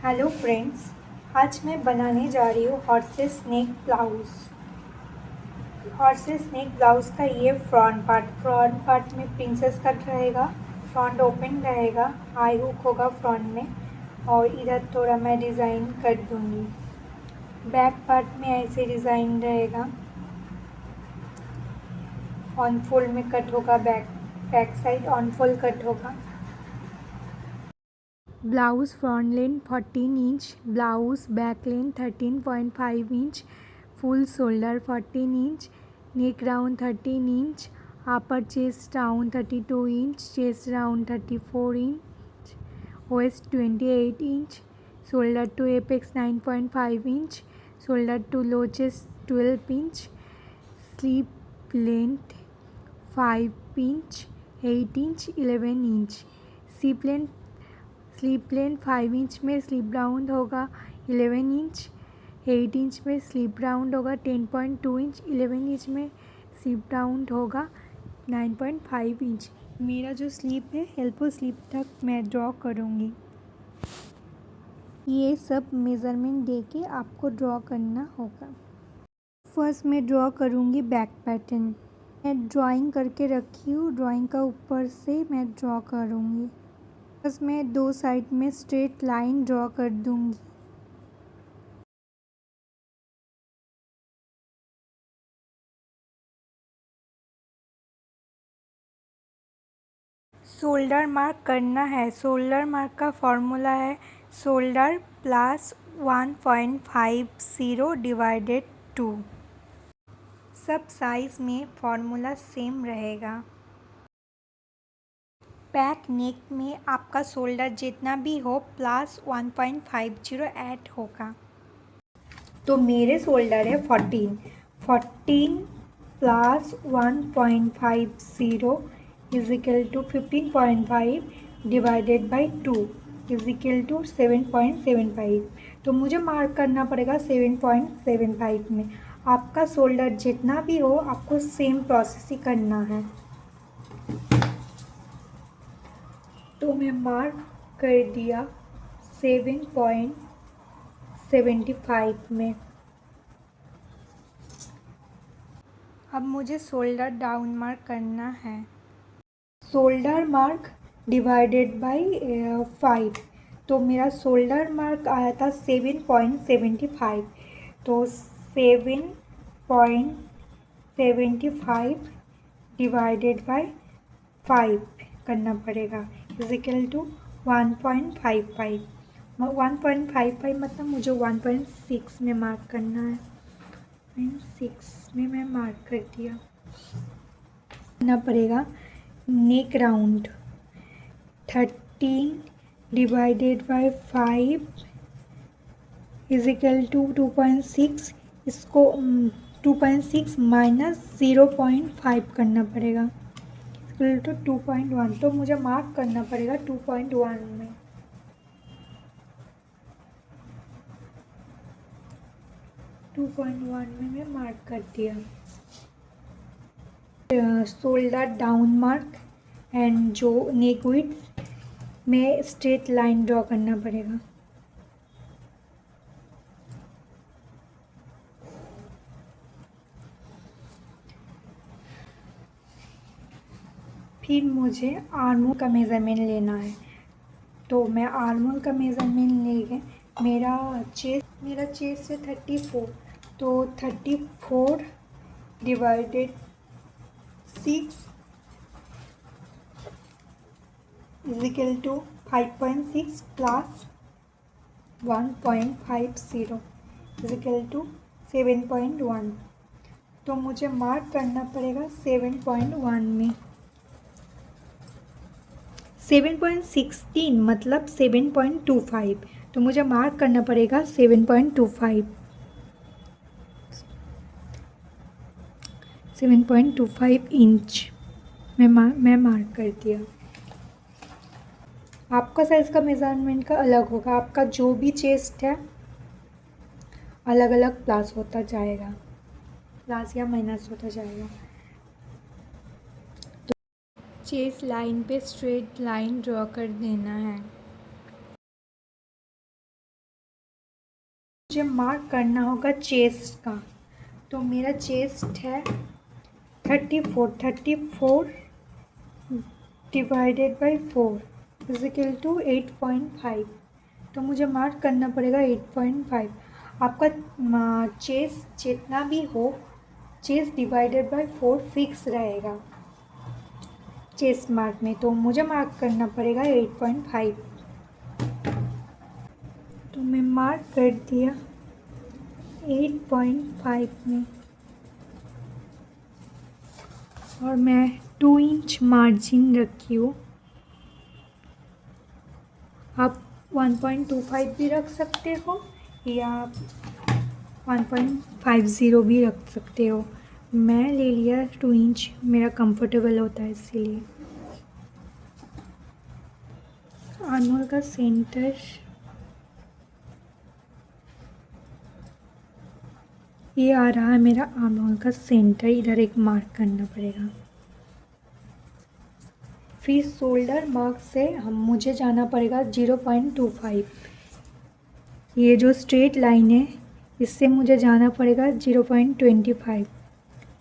Hello friends, आज मैं बनाने जा रही हूँ horses snake blouse. Horses snake blouse का ये फ्रंट पार्ट में प्रिंसेस कट रहेगा, फ्रंट ओपन रहेगा, हाई हुक होगा फ्रंट में और इधर थोड़ा मैं डिज़ाइन कर दूँगी। बैक पार्ट में ऐसे डिज़ाइन रहेगा, ऑन फोल्ड में कट होगा, back side on fold cut होगा। Blouse front length 14 inch, blouse back length 13.5 inch, full shoulder 14 inch, neck round 13 inch, upper chest round 32 inch, chest round 34 inch, waist 28 inch, shoulder to apex 9.5 inch, shoulder to low chest 12 inch, sleeve length 5 inch, 8 inch, 11 inch, sleeve length 5 inch में sleep round होगा 11 inch, 8 inch में sleep round होगा 10.2 inch, 11 inch में sleep round होगा 9.5 inch. मेरा जो sleep है elbow sleep तक मैं ड्रॉ करूँगी। ये सब मेज़रमेंट देके आपको ड्रॉ करना होगा। फर्स्ट मैं ड्रॉ करूँगी बैक पैटर्न। मैं ड्राइंग करके रखी हूँ, ड्राइंग का ऊपर से मैं ड्रॉ करूँगी। बस मैं दो साइड में स्ट्रेट लाइन ड्रॉ कर दूँगी। शोल्डर मार्क करना है। शोल्डर मार्क का फॉर्मूला है शोल्डर प्लस 1.50 डिवाइडेड 2। सब साइज़ में फॉर्मूला सेम रहेगा। बैक नेक में आपका शोल्डर जितना भी हो प्लस 1.50 ऐड होगा। तो मेरे शोल्डर है 14 plus 1.50 is equal to 15.5 divided by 2 is equal to 7.75। तो मुझे मार्क करना पड़ेगा 7.75 में। आपका शोल्डर जितना भी हो आपको सेम प्रोसेस ही करना है। तो मैं मार्क कर दिया 7.75 में। अब मुझे शोल्डर डाउन मार्क करना है। Shoulder mark divided by 5। तो मेरा शोल्डर मार्क आया था 7.75। तो 7.75 डिवाइडेड बाई 5 करना पड़ेगा इजिकल टू 1.55। 1.55 मतलब मुझे 1.6 में मार्क करना है। 6 में मैं मार्क कर दिया। करना पड़ेगा neck round 13 divided by 5 is equal to 2.6। इसको 2.6 माइनस 0.5 करना पड़ेगा इक्वल टू 2.1। तो मुझे मार्क करना पड़ेगा 2.1 में। 2.1 में मैं मार्क कर दिया। शोल्डर डाउन मार्क एंड जो नेक विड्थ में स्ट्रेट लाइन ड्रॉ करना पड़ेगा। फिर मुझे आर्मोल का मेज़रमेंट लेना है। तो मैं आर्मोल का मेज़रमेंट लेके मेरा चेस्ट है 34। तो 34 divided 6 is equal to 5.6 plus 1.50 is equal to 7.1। तो मुझे मार्क करना पड़ेगा 7.1 में। 7.16 मतलब 7.25। तो मुझे मार्क करना पड़ेगा 7.25। 7.25 इंच मैं मार्क कर दिया। आपका साइज़ का मेज़रमेंट का अलग होगा। आपका जो भी चेस्ट है अलग अलग प्लस होता जाएगा, प्लस या माइनस होता जाएगा। तो चेस्ट लाइन पे स्ट्रेट लाइन ड्रॉ कर देना है। मुझे मार्क करना होगा चेस्ट का। तो मेरा चेस्ट है 34 डिवाइडेड बाई 4 इजिकल टू 8.5। तो मुझे मार्क करना पड़ेगा 8.5। आपका चेस्ट जितना भी हो, चेस्ट डिवाइडेड बाई 4 फिक्स रहेगा चेस्ट मार्क में। तो मुझे मार्क करना पड़ेगा 8.5। तो मैं मार्क कर दिया 8.5 में, और मैं 2 इंच मार्जिन रखी हूँ। आप 1.25 भी रख सकते हो या 1.50 भी रख सकते हो। मैं ले लिया 2 इंच, मेरा कंफर्टेबल होता है इसीलिए। आर्महोल का सेंटर ये आ रहा है, मेरा आर्महोल का सेंटर। इधर एक मार्क करना पड़ेगा। फिर शोल्डर मार्क से मुझे जाना पड़ेगा 0.25। ये जो स्ट्रेट लाइन है इससे मुझे जाना पड़ेगा 0.25।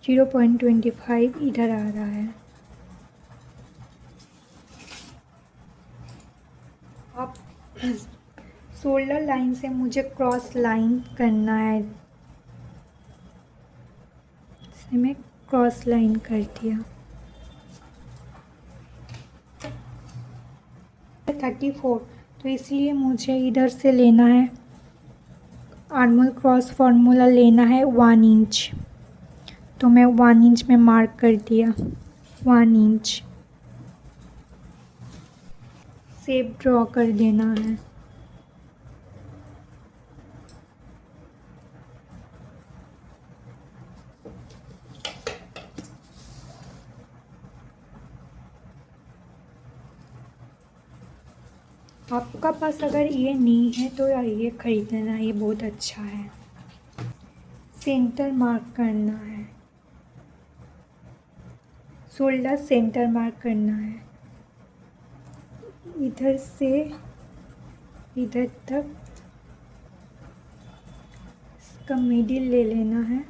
0.25 इधर आ रहा है। अब शोल्डर लाइन से मुझे क्रॉस लाइन करना है। इसे मैं क्रॉस लाइन कर दिया। 34, तो इसलिए मुझे इधर से लेना है, आर्महोल क्रॉस फार्मूला लेना है 1 इंच। तो मैं 1 इंच में मार्क कर दिया। 1 इंच शेप ड्रॉ कर देना है। आपका पास अगर ये नहीं है तो ये खरीद लेना, ये बहुत अच्छा है। सेंटर मार्क करना है, शोल्डर सेंटर मार्क करना है। इधर से इधर तक इसका मिडिल ले लेना है।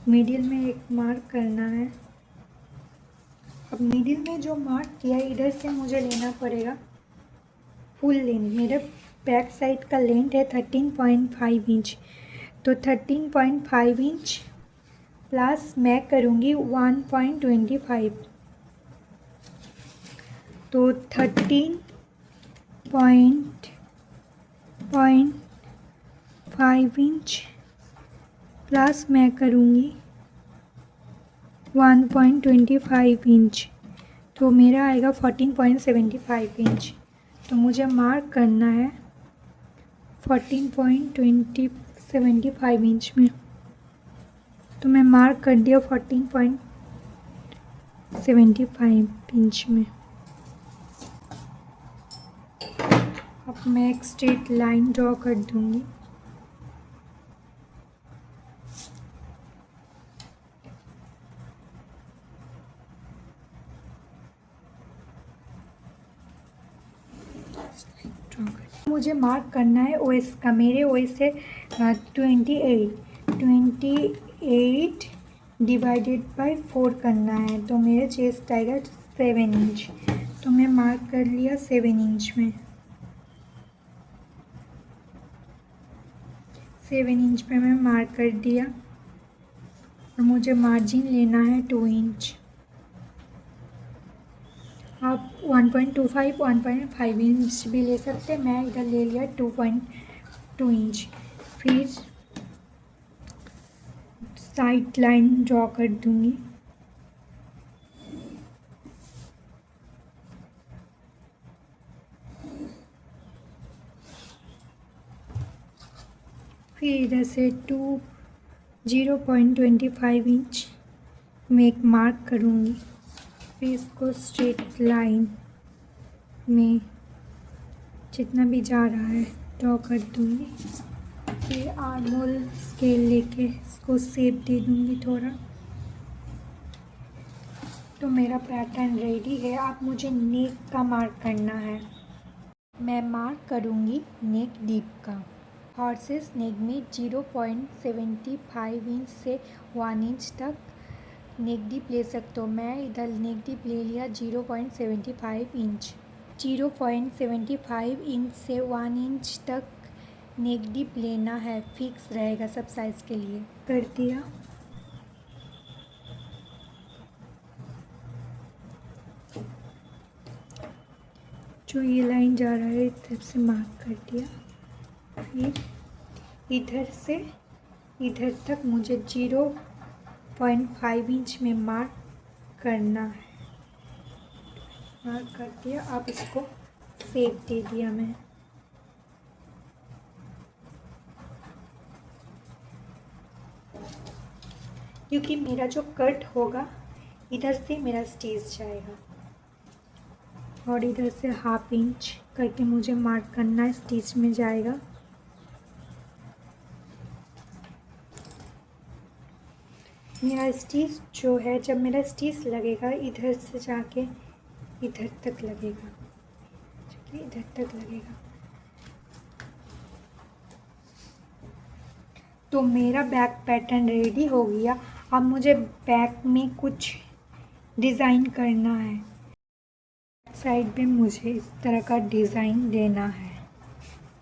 मिडिल में एक मार्क करना है। अब मिडिल में जो मार्क किया है इधर से मुझे लेना पड़ेगा फुल लेंथ। मेरे बैक साइड का लेंथ है 13.5 इंच। तो 13.5 इंच प्लस मैं करूँगी 1.25। तो 13.5 इंच प्लस मैं करूँगी 1.25 इंच, तो मेरा आएगा 14.75 इंच। तो मुझे मार्क करना है 14.75 इंच में। तो मैं मार्क कर दिया 14.75 इंच में। अब मैं एक स्ट्रेट लाइन ड्रॉ कर दूँगी। मुझे मार्क करना है ओएस का। मेरे ओएस से 28 डिवाइडेड बाई 4 करना है। तो मेरे चेस्ट आएगा 7 इंच। तो मैं मार्क कर लिया 7 इंच में। 7 इंच पे मैं मार्क कर दिया। और मुझे मार्जिन लेना है 2 इंच। आप 1.25 1.5 इंच भी ले सकते हैं, मैं इधर ले लिया 2.2 इंच। फिर साइड लाइन ड्रॉ कर दूँगी। फिर इधर से 0.25 इंच में एक मार्क करूँगी। फिर इसको स्ट्रेट लाइन में जितना भी जा रहा है ड्रॉ कर दूँगी। फिर आर्महोल स्केल लेके इसको शेप दे दूँगी थोड़ा। तो मेरा पैटर्न रेडी है। अब मुझे नेक का मार्क करना है। मैं मार्क करूँगी नेक डीप का। हॉर्सेस नेक में 0.75 इंच से 1 इंच तक नेक डीप ले सकते हो। मैं इधर नेक डीप ले लिया 0.75 इंच। 0.75 इंच से 1 इंच तक नेक डीप लेना है, फिक्स रहेगा सब साइज़ के लिए। कर दिया। जो ये लाइन जा रहा है इधर से मार्क कर दिया। फिर इधर से इधर तक मुझे 0.5 इंच में मार्क करना है। मार्क कर दिया। अब इसको शेप दे दिया मैं। क्योंकि मेरा जो कट होगा इधर से मेरा स्टिच जाएगा और इधर से 1/2 इंच करके मुझे मार्क करना है, स्टिच में जाएगा। मेरा स्टिच जो है, जब मेरा स्टिच लगेगा इधर से जाके इधर तक लगेगा, इधर तक लगेगा। तो मेरा बैक पैटर्न रेडी हो गया। अब मुझे बैक में कुछ डिज़ाइन करना है। साइड पे मुझे इस तरह का डिज़ाइन देना है,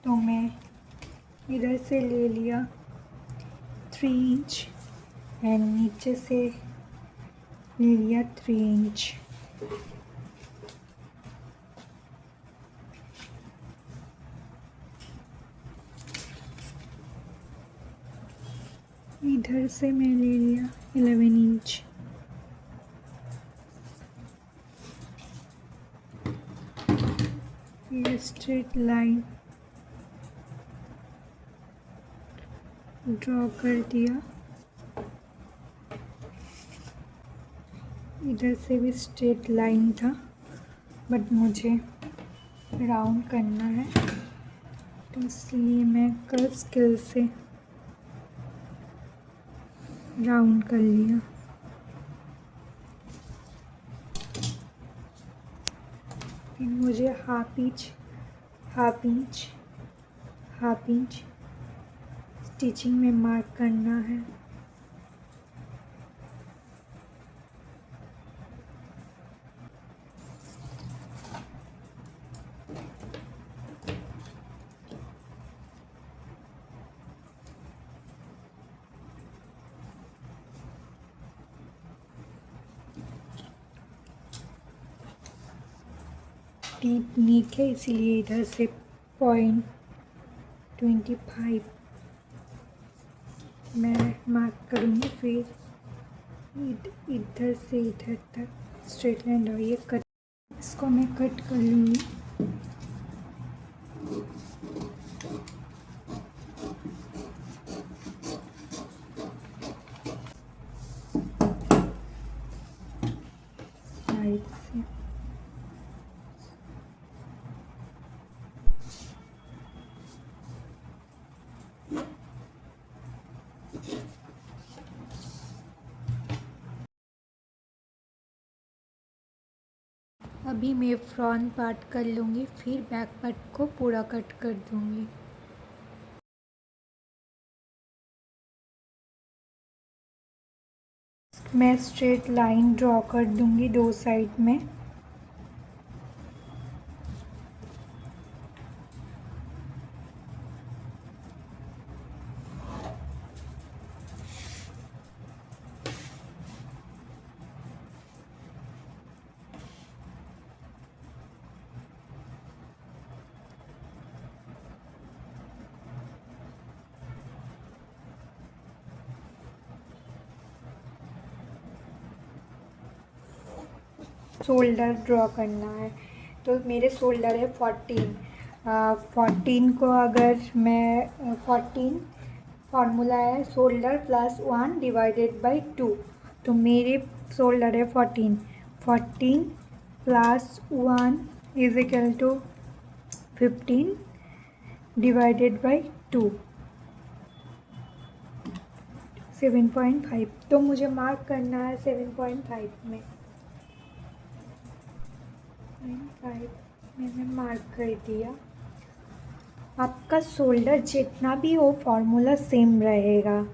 तो मैं इधर से ले लिया 3 इंच एंड नीचे से ले लिया 3 इंच। इधर से मैं ले लिया 11 इंच। ये स्ट्रेट लाइन ड्रॉ कर दिया। इधर से भी स्ट्रेट लाइन था, बट मुझे राउंड करना है, तो इसलिए मैं कर्व स्केल से राउंड कर लिया। फिर मुझे हाफ इंच स्टिचिंग में मार्क करना है। डीप नीक है, इसीलिए इधर से 0.25 मैं मार्क करूँगी। फिर इधर से इधर तक स्ट्रेट लाइन और ये कट, इसको मैं कट कर लूँगी। साइड से अभी मैं फ्रंट पार्ट कर लूँगी, फिर बैक पार्ट को पूरा कट कर दूँगी। मैं स्ट्रेट लाइन ड्रॉ कर दूँगी 2 साइड में। शोल्डर ड्रॉ करना है, तो मेरे शोल्डर है 14 को अगर मैं 14 फार्मूला है शोल्डर +1 डिवाइडेड बाई 2, तो मेरे शोल्डर है 14 + 1 is equal to 15 divided by 2 7.5। तो मुझे मार्क करना है 7.5 में। 5 मैंने मार्क कर दिया। आपका शोल्डर जितना भी हो फॉर्मूला सेम रहेगा।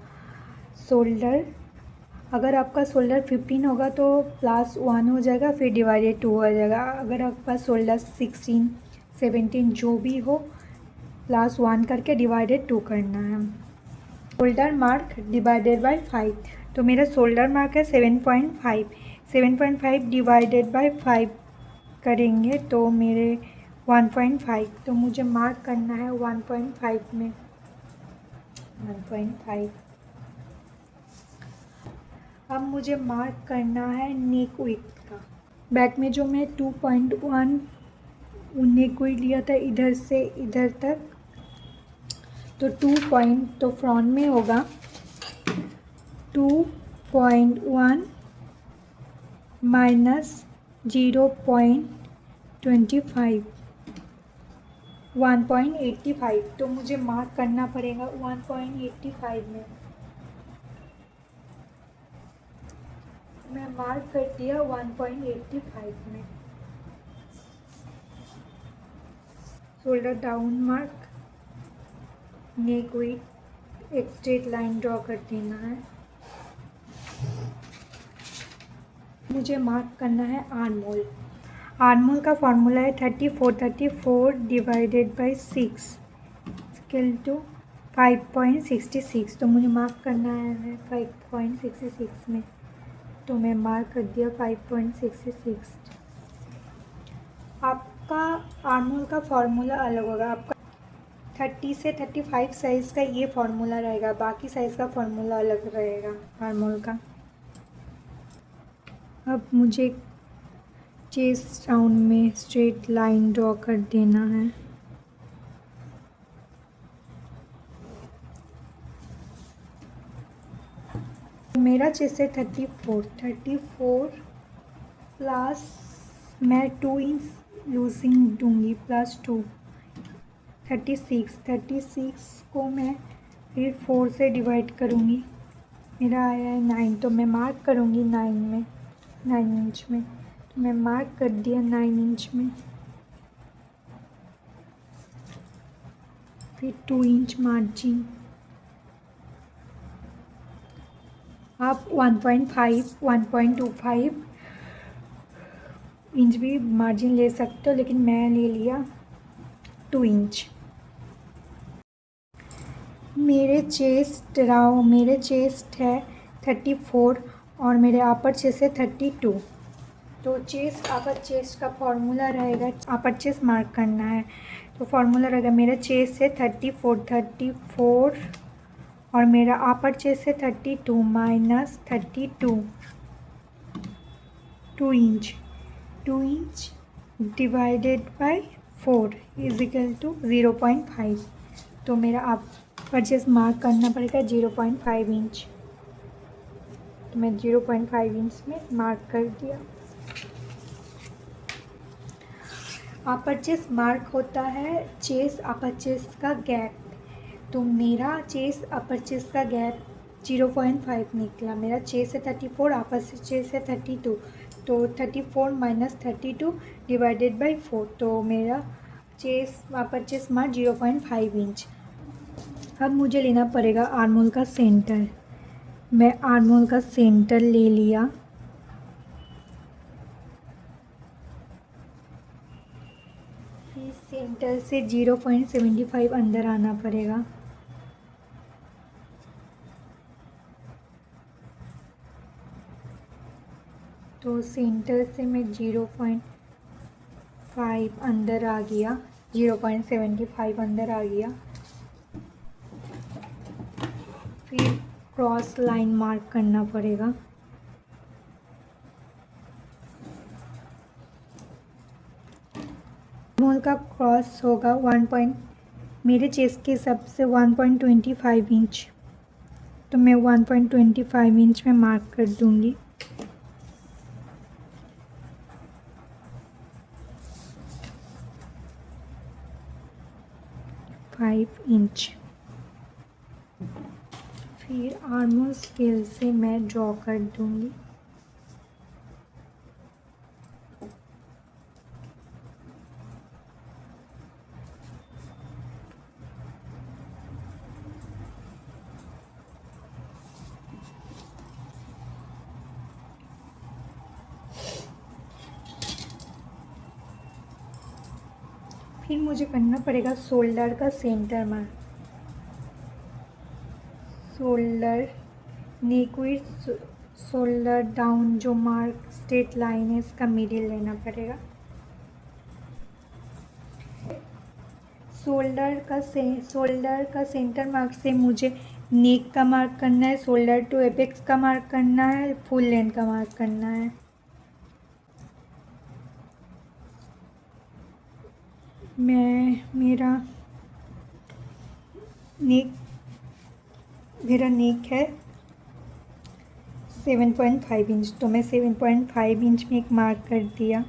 शोल्डर अगर आपका शोल्डर 15 होगा तो +1 हो जाएगा, फिर डिवाइडेड 2 हो जाएगा। अगर आपका शोल्डर 16, 17 जो भी हो +1 करके डिवाइडेड 2 करना है। शोल्डर मार्क डिवाइडेड बाय 5, तो मेरा शोल्डर मार्क है 7.5। 7.5 डिवाइडेड बाय 5 करेंगे तो मेरे 1.5, तो मुझे मार्क करना है 1.5 में 1.5। अब मुझे मार्क करना है नेक विड्थ का। बैक में जो मैं 2.1 नेक विड्थ लिया था इधर से इधर तक, तो 2 तो फ्रंट में होगा 2.1 माइनस 0.25 1.85, तो मुझे मार्क करना पड़ेगा 1.85 में। मैं मार्क कर दिया 1.85 में। शोल्डर डाउन मार्क, नेक विड्थ, एक स्ट्रेट लाइन ड्रॉ कर देना है। मुझे मार्क करना है आर्म होल। आर्म होल का फॉर्मूला है 34 डिवाइडेड बाई 6 इक्वल टू 5.66, तो मुझे मार्क करना है 5.66 में, तो मैं मार्क कर दिया 5.66। आपका आर्म होल का फॉर्मूला अलग होगा। आपका 30 से 35 साइज़ का ये फॉर्मूला रहेगा, बाकी साइज़ का फॉर्मूला अलग रहेगा आर्म होल का। अब मुझे चेस्ट राउंड में स्ट्रेट लाइन ड्रॉ कर देना है। मेरा चेस्ट है 34 प्लस मैं 2 इंच लूजिंग दूंगी +2 36 को मैं फिर 4 से डिवाइड करूँगी, मेरा आया है 9, तो मैं मार्क करूँगी 9 इंच में, तो मैं मार्क कर दिया 9 इंच में। फिर 2 इंच मार्जिन। आप 1.5 1.25 इंच भी मार्जिन ले सकते हो, लेकिन मैं ले लिया 2 इंच। मेरे चेस्ट है 34 और मेरे अपर चेस्ट है 32, तो अपर चेस्ट का फॉर्मूला रहेगा, अपर चेस्ट मार्क करना है तो फॉर्मूला रहेगा मेरा चेस्ट है 34 और मेरा अपर चेस्ट है 32 minus 32 2 inch divided by 4 is equal to 0.5, तो मेरा अपर चेस्ट मार्क करना पड़ेगा 0.5 इंच, तो मैं 0.5 इंच में मार्क कर दिया। अपर चेस्ट मार्क होता है चेस्ट अपर चेस्ट का गैप, तो मेरा चेस्ट अपर चेस्ट का गैप 0.5 निकला। मेरा चेस्ट है 34, अपर चेस्ट है 32, तो 34 माइनस 32 डिवाइडेड बाई 4, तो मेरा अपर चेस्ट मार्क 0.5 इंच। अब मुझे लेना पड़ेगा आर्म होल का सेंटर। मैं आर्म होल का सेंटर ले लिया। फिर सेंटर से 0.75 अंदर आना पड़ेगा। तो सेंटर से मैं 0.5 अंदर आ गया, 0.75 अंदर आ गया। फिर क्रॉस लाइन मार्क करना पड़ेगा। मोल का क्रॉस होगा मेरे चेस्ट के हिसाब से 1.25 इंच, तो मैं 1.25 इंच में मार्क कर दूंगी। इंच। फिर आर्म होल स्केल से मैं ड्रॉ कर दूंगी। फिर मुझे करना पड़ेगा शोल्डर का सेंटर मार्क। शोल्डर नेक विड्थ शोल्डर डाउन जो मार्क स्ट्रेट लाइन है इसका मिडिल लेना पड़ेगा। शोल्डर का सेंटर मार्क से मुझे नेक का मार्क करना है, शोल्डर टू एपेक्स का मार्क करना है, फुल लेंथ का मार्क करना है। मेरा नेक है 7.5 इंच, तो मैं 7.5 इंच में एक मार्क कर दिया।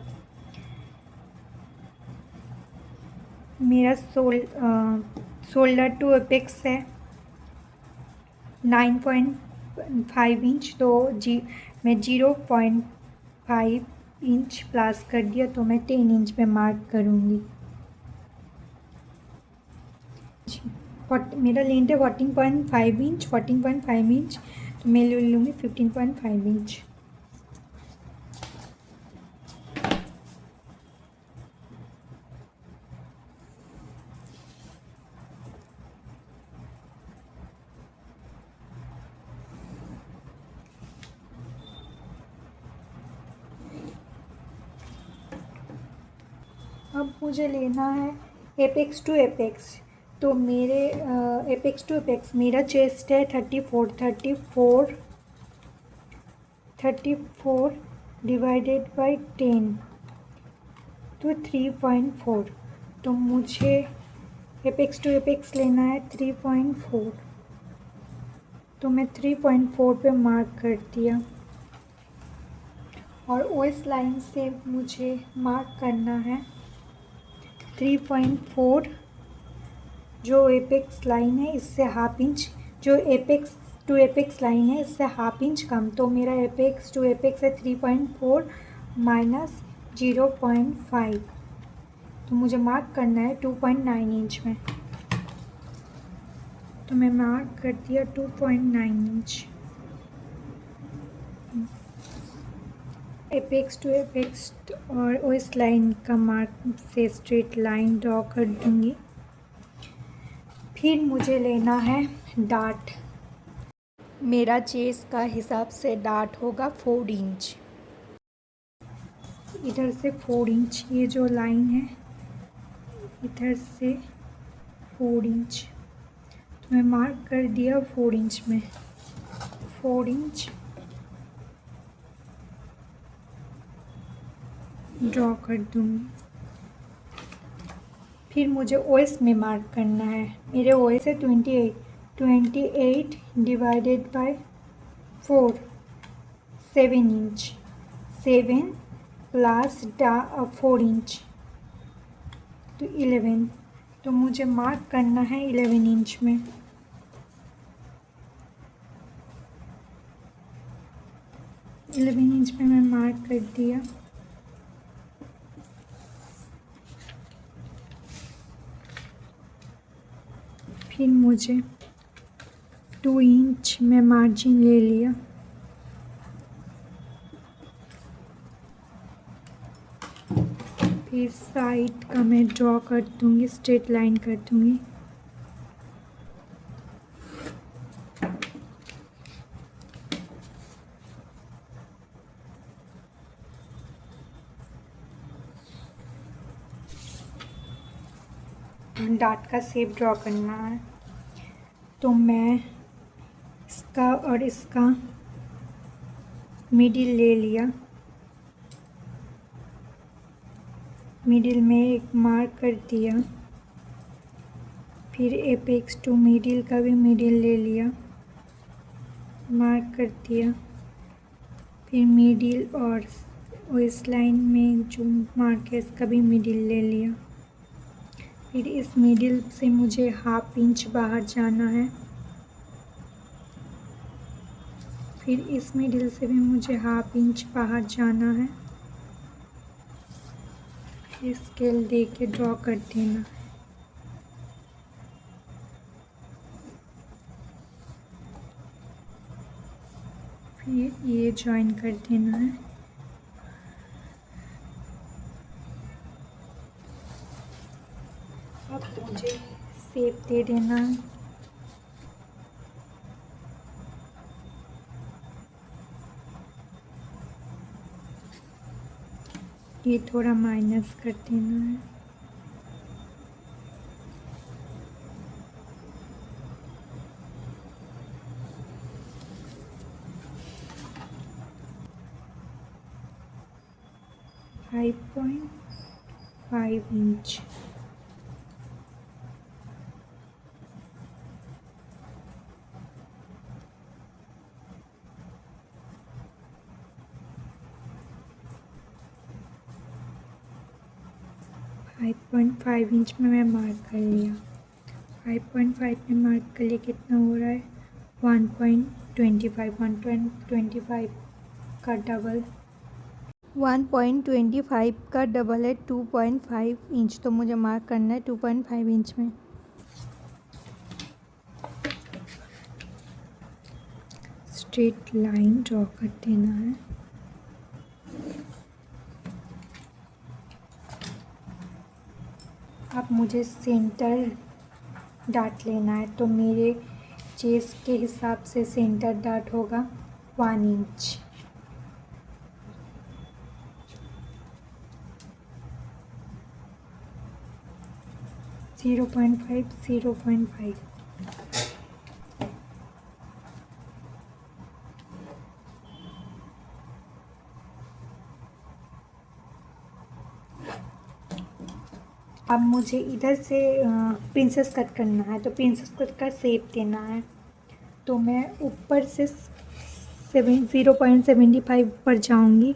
मेरा शोल्डर टू एपेक्स है 9.5 इंच, तो मैं 0.5 इंच प्लस कर दिया, तो मैं 10 इंच में मार्क करूँगी। मेरा लेंथ है 14.5 इंच, तो मैं ले लूँगी 15.5 इंच। अब मुझे लेना है एपेक्स टू एपेक्स, तो मेरे एपेक्स टू एपेक्स मेरा चेस्ट है 34 डिवाइडेड बाई 10 तो 3.4, तो मुझे एपेक्स टू एपेक्स लेना है 3.4, तो मैं 3.4 पे मार्क कर दिया। और ओएस लाइन से मुझे मार्क करना है 3.4, जो एपेक्स लाइन है इससे हाफ इंच, जो एपेक्स टू एपेक्स लाइन है इससे हाफ इंच कम, तो मेरा एपेक्स टू एपेक्स है 3.4 माइनस 0.5, तो मुझे मार्क करना है 2.9 इंच में, तो मैं मार्क कर दिया 2.9 इंच। एपेक्स टू एपेक्स और ओएस लाइन का मार्क से स्ट्रेट लाइन ड्रॉ कर दूंगी। फिर मुझे लेना है डार्ट। मेरा चेस्ट का हिसाब से डार्ट होगा 4 इंच, इधर से 4 इंच, ये जो लाइन है इधर से 4 इंच, तो मैं मार्क कर दिया 4 इंच में, 4 इंच ड्रॉ कर दूँगी। फिर मुझे ओएस में मार्क करना है, मेरे ओएस है 28 divided by 4 7 inch, 7 plus 4 inch तो 11, तो मुझे मार्क करना है 11 इंच में। इंच में मैं मार्क कर दिया। फिर मुझे 2 इंच में मार्जिन ले लिया। फिर साइड का मैं ड्रॉ कर दूँगी, स्ट्रेट लाइन कर दूँगी। डार्ट का शेप ड्रॉ करना है, तो मैं इसका और इसका मिडिल ले लिया, मिडिल में एक मार्क कर दिया। फिर एपेक्स टू मिडिल का भी मिडिल ले लिया, मार्क कर दिया। फिर मिडिल और इस लाइन में जो मार्क है इसका भी मिडिल ले लिया। फिर इस मिडिल से मुझे हाफ इंच बाहर जाना है। फिर इस मिडिल से भी मुझे हाफ इंच बाहर जाना है। फिर स्केल दे के ड्रॉ कर देना। फिर ये जॉइन कर देना है। अब मुझे शेप दे देना है। ये थोड़ा माइनस कर देना है। Five 5.5 inch. फाइव 5.5 इंच में मैं मार्क कर लिया। 5.5 में मार्क कर लिया, कितना हो रहा है 1.25। 1.25 का डबल 1.25 का डबल है 2.5 इंच, तो मुझे मार्क करना है 2.5 इंच में। स्ट्रेट लाइन ड्रॉ कर देना है। अब मुझे सेंटर डाट लेना है, तो मेरे चेस्ट के हिसाब से सेंटर डाट होगा 1 इंच। Zero point five. अब मुझे इधर से प्रिंसेस कट करना है, तो प्रिंसेस कट का शेप देना है। तो मैं ऊपर से 0.75 पर जाऊंगी।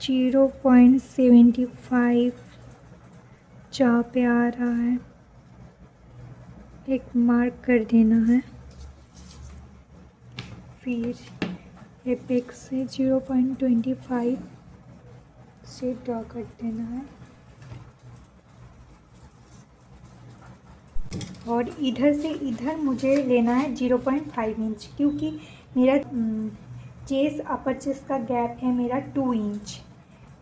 0.75 जहाँ पे आ रहा है एक मार्क कर देना है। फिर एपेक्स से 0.25 से ड्रॉ कर देना है। और इधर से इधर मुझे लेना है 0.5 इंच, क्योंकि मेरा चेस्ट अपर चेस्ट का गैप है मेरा 2 इंच।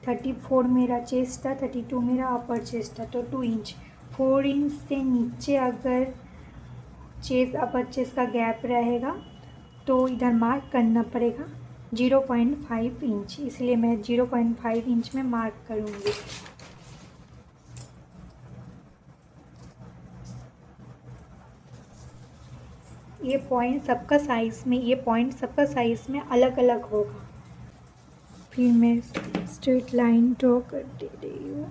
34 मेरा चेस्ट था, 32 मेरा अपर चेस्ट था, तो 2 इंच। 4 इंच से नीचे अगर चेस्ट अपर चेस्ट का गैप रहेगा तो इधर मार्क करना पड़ेगा 0.5 इंच, इसलिए मैं 0.5 इंच में मार्क करूँगी। ये पॉइंट सबका साइज़ में अलग अलग होगा। फिर मैं स्ट्रेट लाइन ड्रॉ कर दे रही हूँ।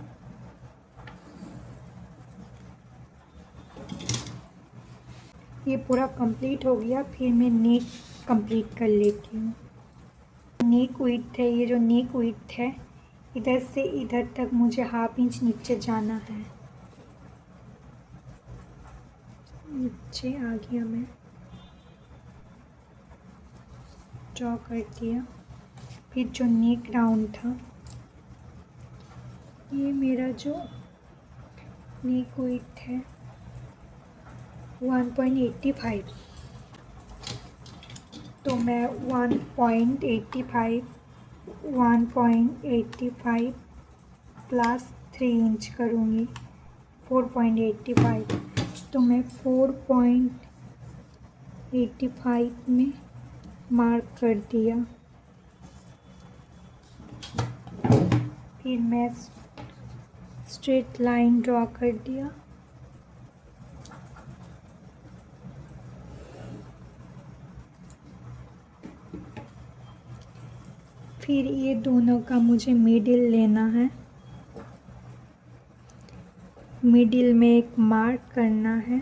ये पूरा कंप्लीट हो गया। फिर मैं नेक कंप्लीट कर लेती हूँ। नेक विड्थ है, ये जो नेक विड्थ है, इधर से इधर तक मुझे हाफ इंच नीचे जाना है। नीचे आ गया, मैं ड्रॉ कर दिया। फिर जो नेक राउंड था, ये मेरा जो नेक विड्थ है 1.85, तो मैं 1.85 प्लस 3 इंच करूँगी, 4.85। तो मैं 4.85 में मार्क कर दिया। फिर मैं स्ट्रेट लाइन ड्रॉ कर दिया। फिर ये दोनों का मुझे मिडिल लेना है। मिडिल में एक मार्क करना है।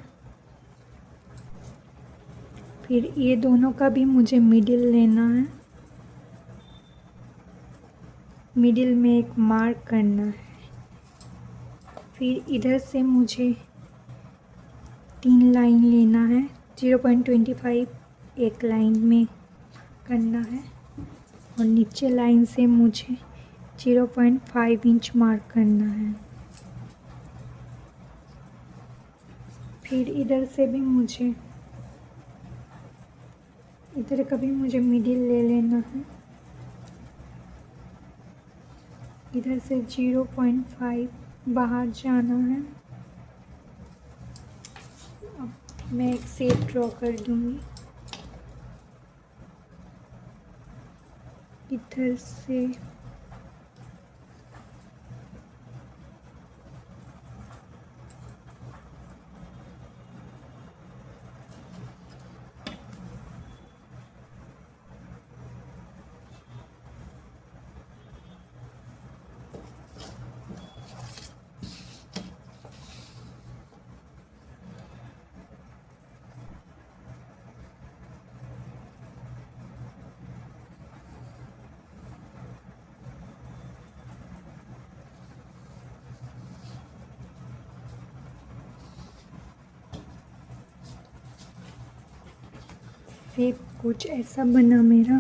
फिर ये दोनों का भी मुझे मिडिल लेना है। मिडिल में एक मार्क करना है। फिर इधर से मुझे 3 लाइन लेना है। 0.25 एक लाइन में करना है, और नीचे लाइन से मुझे 0.5 इंच मार्क करना है। फिर इधर से भी मुझे इधर का भी मुझे मिडिल ले लेना है। इधर से 0.5 बाहर जाना है। मैं एक शेप ड्रॉ कर दूँगी। इधर से शेप कुछ ऐसा बना मेरा।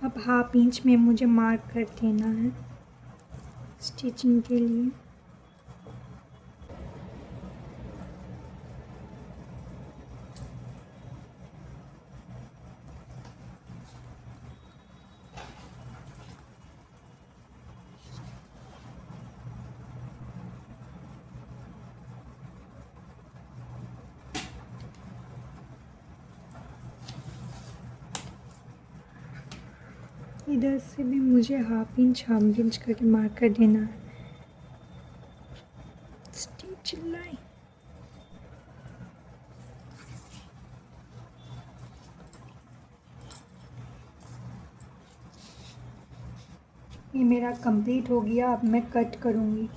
अब 1/2 इंच में मुझे मार्क कर देना है स्टिचिंग के लिए। इधर से भी मुझे 1/2 इंच करके मार्क कर देना है। स्टिच लाइन ये मेरा कंप्लीट हो गया। अब मैं कट करूँगी।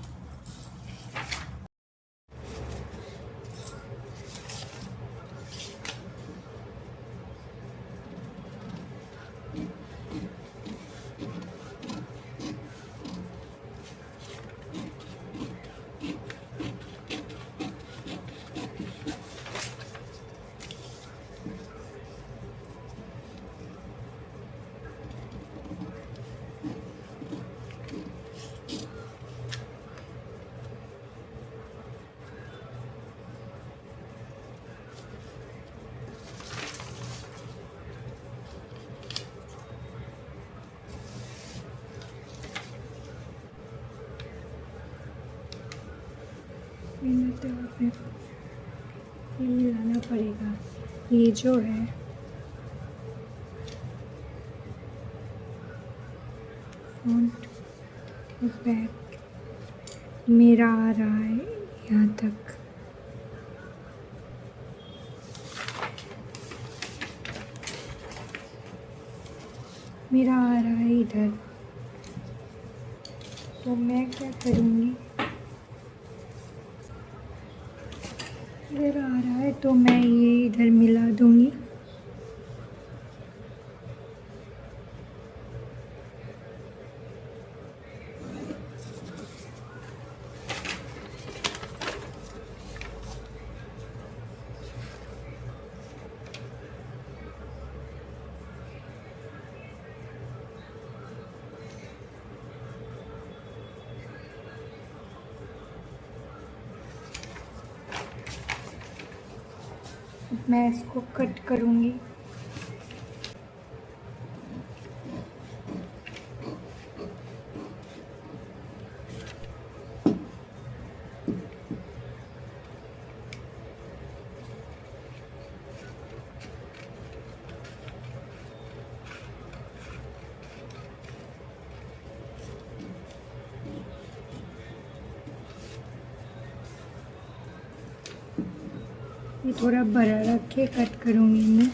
तो ये मिलाना पड़ेगा। ये जो है फ्रंट और बैक मेरा आ रहा है यहाँ तक। मेरा आ रहा है इधर। तो मैं क्या करूँगी, इधर आ रहा है तो मैं ये इधर मिला दूँगी। मैं इसको कट करूँगी। ये थोड़ा बड़ा रख के कट करूँगी मैं।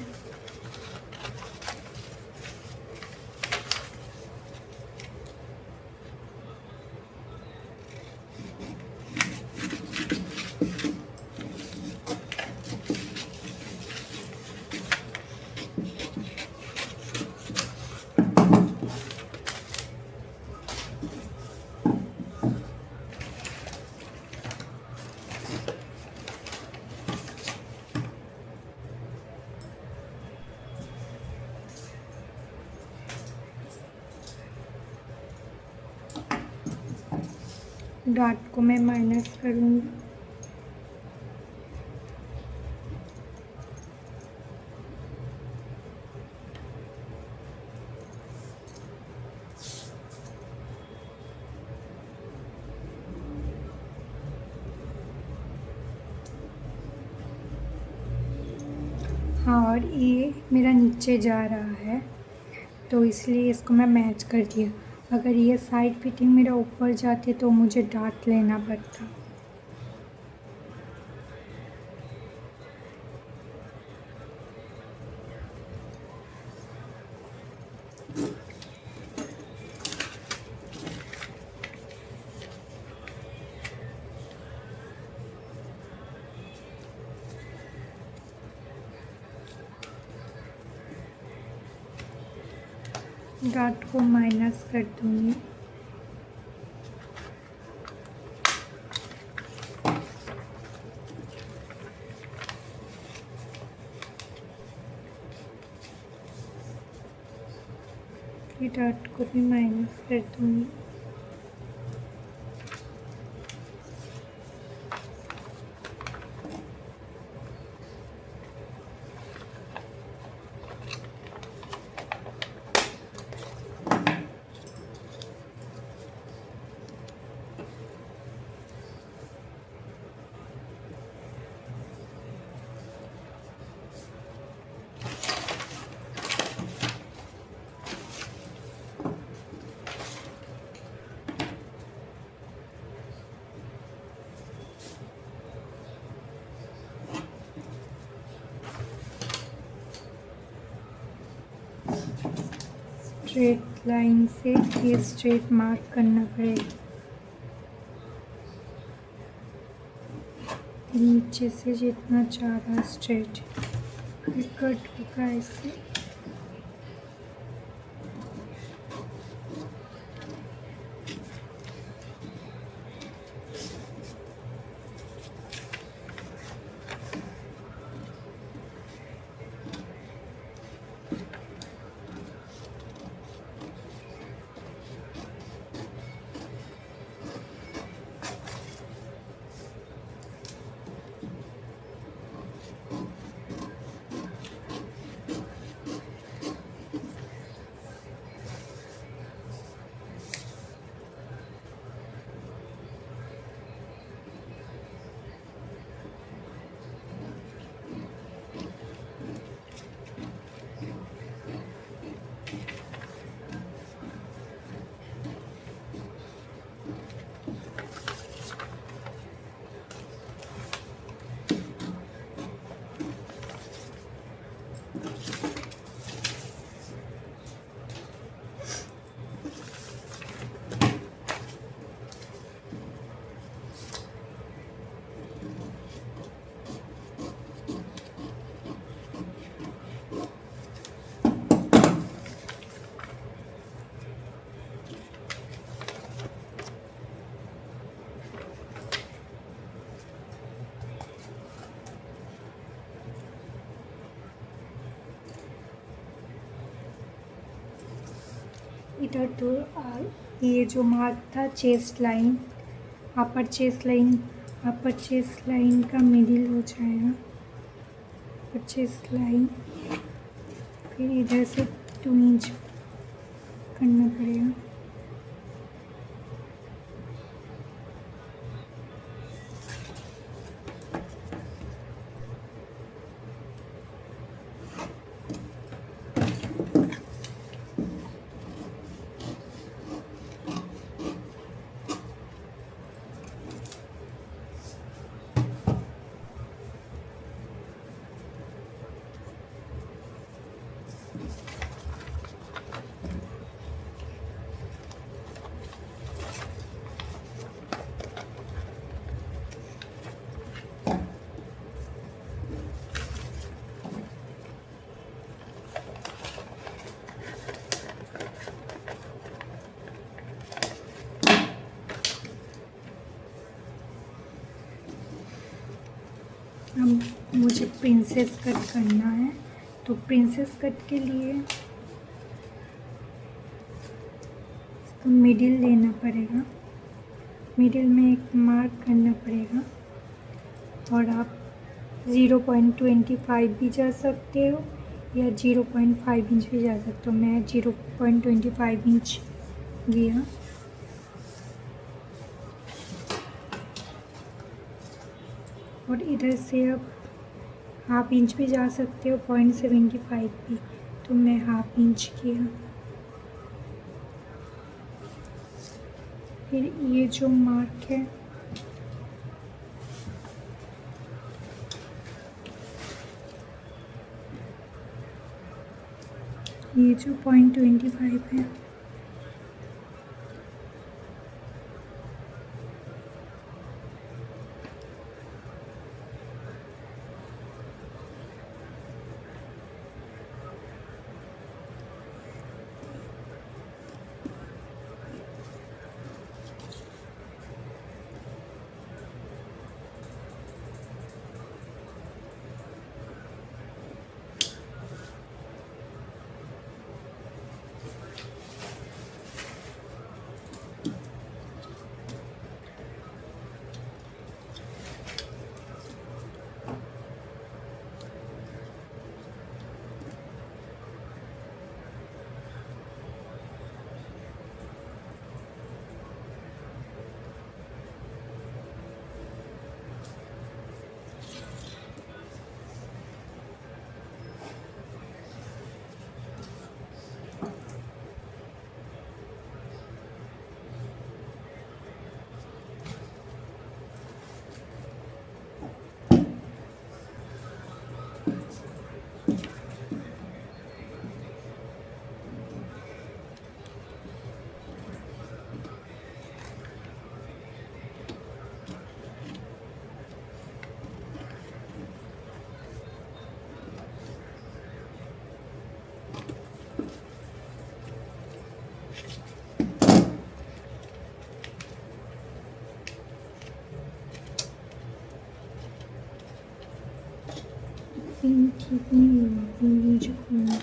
डॉट को मैं माइनस करूँगी। और ये मेरा नीचे जा रहा है, तो इसलिए इसको मैं मैच कर दिया। अगर ये साइड फिटिंग मेरा ऊपर जाती तो मुझे डार्ट लेना पड़ता। डार्ट को माइनस कर दूँगी। ये डार्ट को भी माइनस कर दूँगी। स्ट्रेट लाइन से ये स्ट्रेट मार्क करना पड़ेगा, नीचे से जितना चाह रहा स्ट्रेट कट होगा ऐसे। इधर तो ये जो मार्क था चेस्ट लाइन, अपर चेस्ट लाइन का मिडिल हो जाएगा, अपर चेस्ट लाइन, फिर इधर से 2 इंच करना पड़ेगा। अब मुझे प्रिंसेस कट करना है, तो प्रिंसेस कट के लिए इसको मिडिल लेना पड़ेगा, मिडिल में एक मार्क करना पड़ेगा, और आप 0.25 भी जा सकते हो या 0.5 इंच भी जा सकते हो। मैं 0.25 इंच गया। और इधर से अब हाफ इंच भी जा सकते हो, 0.75 भी, तो मैं हाफ इंच किया। फिर ये जो मार्क है ये जो 0.25 है, ठीक नहीं हुआ जो खोलना।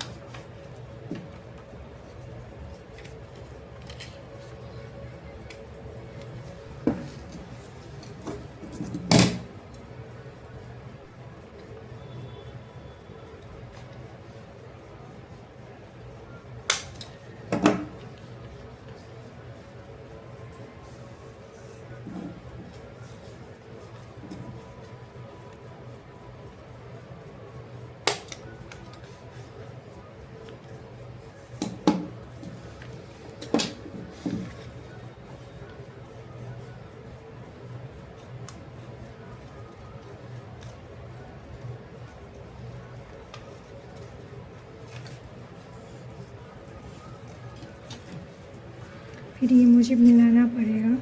फिर ये मुझे मिलाना पड़ेगा।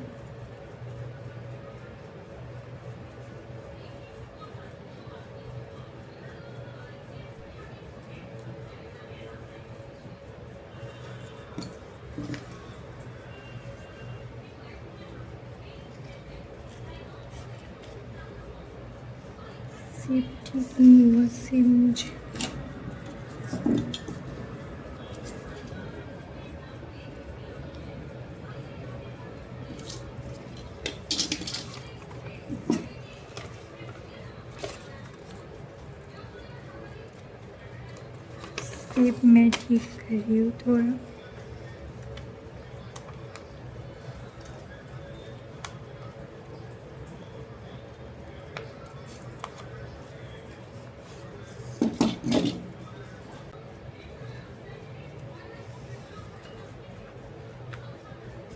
सेब ठीक नहीं हुआ, सेब मुझे सेब मैं ठीक कर रही हूँ थोड़ा।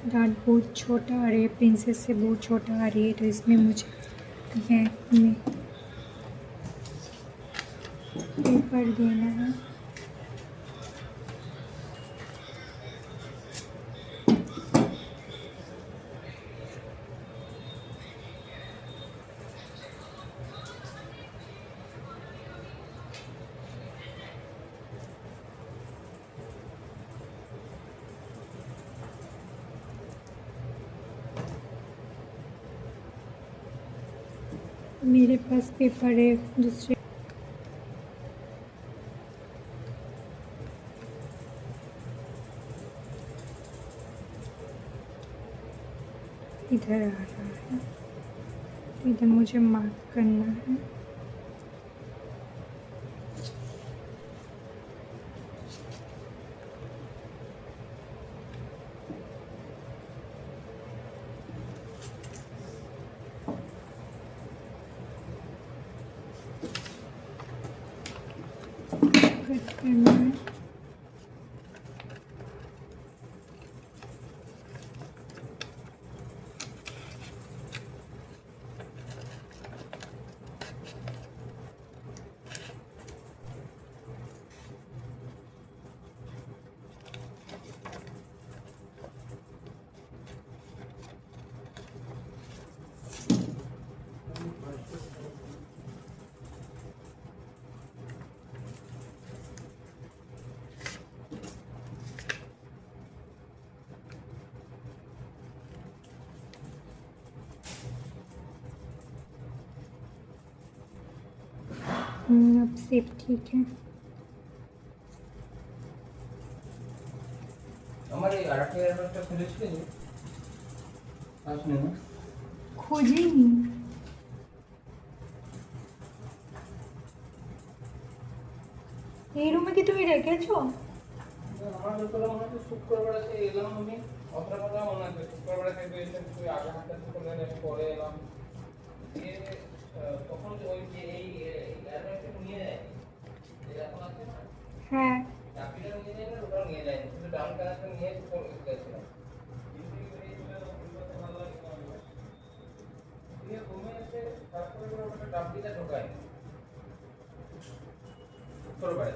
डार्ट बहुत छोटा आ रही है, प्रिंसेस से बहुत छोटा आ रही है, तो इसमें मुझे बैक में पेपर देना है। मेरे पास पेपर है दूसरे, इधर आ रहा है, इधर मुझे मार्क करना है। कट करना है। अब सेप ठीक है। खोजेंगी এই রুমে কি তুমি রেখেছো? আমার ভিতরে মনে হচ্ছে শুক্রবার আছে এলাম আমি অতটা কথা মনে আছে শুক্রবার থেকে এসে তুই আগে হাতে করলেন আমি পরে এলাম দিয়ে তখন ওই যে এই অ্যাডভাইসটা নিয়ে যায় এরকম আছে না হ্যাঁ চাবিটা নিয়ে যায় না ওটা নিয়ে যায় শুধু ডাউন কানেকশন নিয়ে ফোন করতেছিল দিয়ে রুমে এসে তারপরে ওটা ডাব্বিটা ঢোকায় শুক্রবারে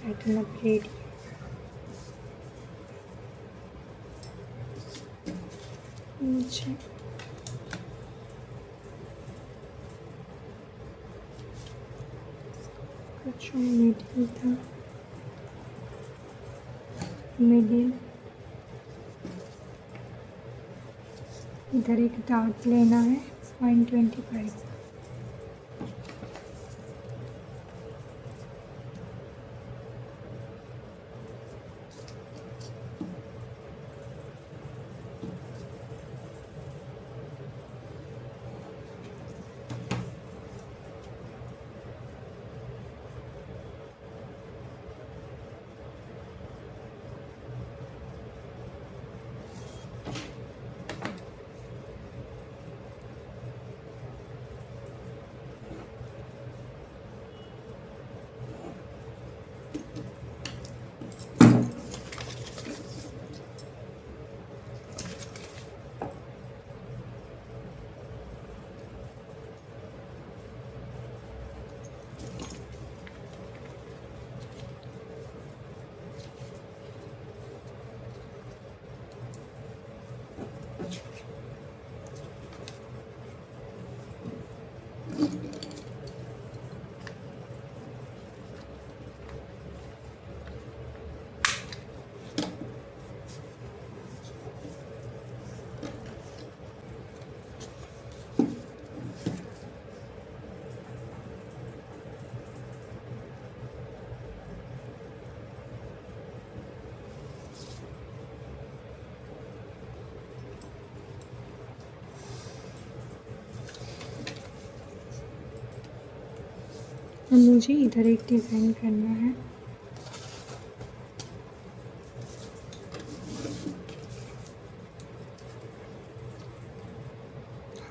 Setting up ready. नीचे कुछ मिडिल था मिडिल इधर एक डार्ट लेना है 0.25 मुझे इधर एक डिज़ाइन करना है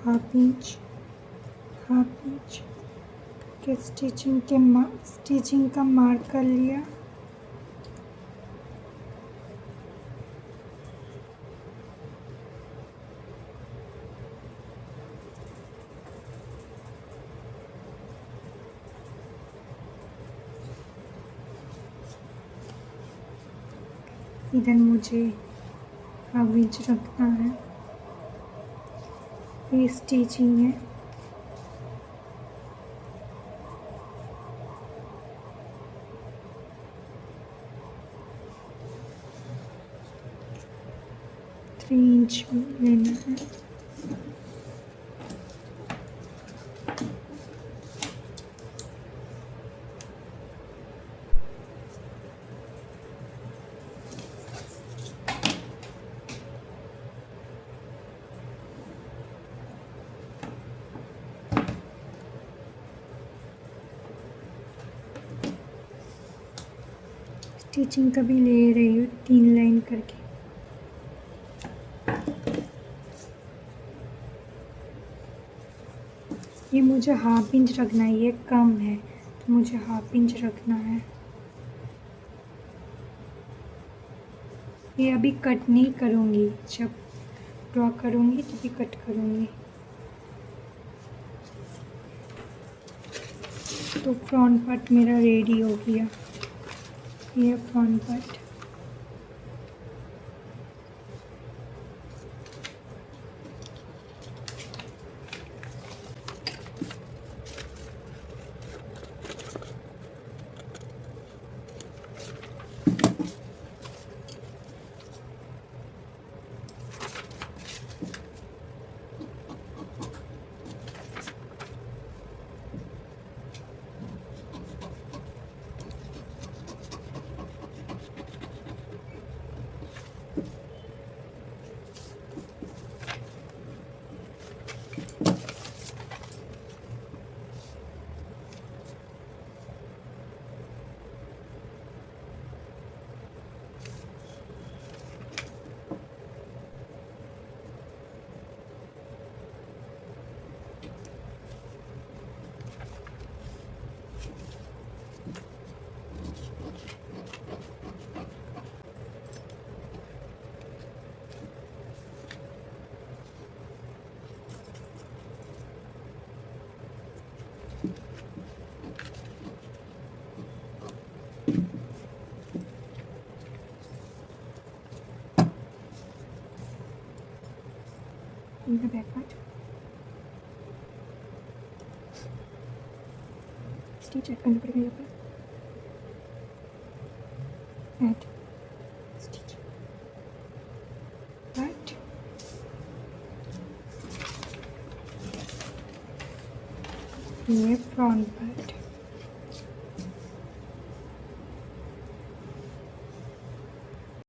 हाफ इंच के स्टिचिंग का मार्क कर लिया इधर मुझे हाफ इंच रखना है। ये स्टिचिंग है। थ्री इंच लेना है। स्टिचिंग का भी ले रही हूँ 3 लाइन करके। ये मुझे हाफ इंच रखना है, ये कम है तो मुझे हाफ इंच रखना है। ये अभी कट नहीं करूँगी, जब ड्रॉ करूँगी तभी कट करूँगी। तो फ्रंट पार्ट मेरा रेडी हो गया। ये front part. The back part. Stitch add करना पड़ेगा यहाँ पर। Add stitch cut. ये फ्रंट पार्ट।